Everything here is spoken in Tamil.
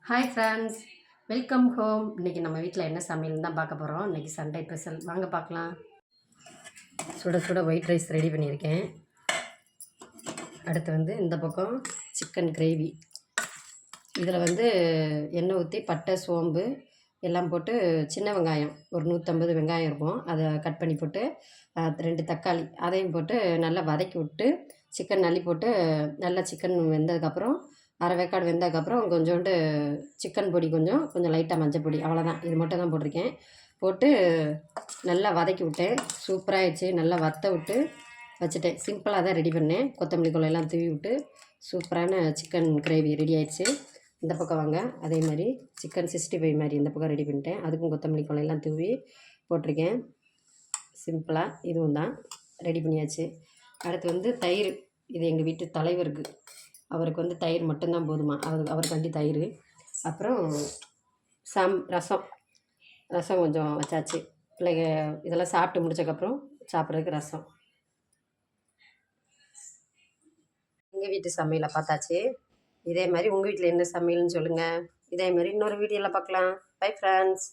Hi friends, welcome home. இன்றைக்கி நம்ம வீட்டில் என்ன சமையல் தான் பார்க்க போகிறோம். இன்றைக்கி சண்டே ஸ்பெஷல், வாங்க பார்க்கலாம். சுட சுட ஒயிட் ரைஸ் ரெடி பண்ணியிருக்கேன். அடுத்து இந்த பக்கம் சிக்கன் கிரேவி. இதில் எண்ணெய் ஊற்றி பட்டை சோம்பு எல்லாம் போட்டு சின்ன வெங்காயம் ஒரு 150 வெங்காயம் இருக்கும், அதை கட் பண்ணி போட்டு 2 தக்காளி அதையும் போட்டு நல்லா வதக்கி விட்டு சிக்கன் அள்ளி போட்டு நல்லா சிக்கன் வெந்ததுக்கப்புறம் அரை வேக்காடு வெந்ததுக்கப்புறம் கொஞ்சோண்டு சிக்கன் பொடி கொஞ்சம் லைட்டாக மஞ்சள் பொடி, அவ்வளோதான். இது மட்டும் தான் போட்டிருக்கேன். போட்டு நல்லா வதக்கி விட்டேன். சூப்பராகிடுச்சு. நல்லா வற்ற விட்டு வச்சுட்டேன். சிம்பிளாக தான் ரெடி பண்ணேன். கொத்தமல்லி கொலையெல்லாம் தூவி விட்டு சூப்பரான சிக்கன் கிரேவி ரெடி ஆயிடுச்சு. இந்த பக்கம் வாங்க, அதே மாதிரி சிக்கன் 65 மாதிரி இந்த பக்கம் ரெடி பண்ணிட்டேன். அதுக்கும் கொத்தமல்லி கொலையெல்லாம் தூவி போட்டிருக்கேன். சிம்பிளாக இதுவும் தான் ரெடி பண்ணியாச்சு. அடுத்து தயிர். இது எங்கள் வீட்டு தலைவருக்கு, அவருக்கு தயிர் மட்டும்தான் போதுமா, அவருக்காண்டி தயிர். அப்புறம் ரசம் கொஞ்சம் வச்சாச்சு. பிள்ளைங்க இதெல்லாம் சாப்பிட்டு முடிச்சக்கப்புறம் சாப்பிட்றதுக்கு ரசம். எங்கள் வீட்டு சமையலை பார்த்தாச்சு. இதே மாதிரி உங்கள் வீட்டில் என்ன சமையல்னு சொல்லுங்கள். இதே மாதிரி இன்னொரு வீடியோவில் பார்க்கலாம். Bye friends.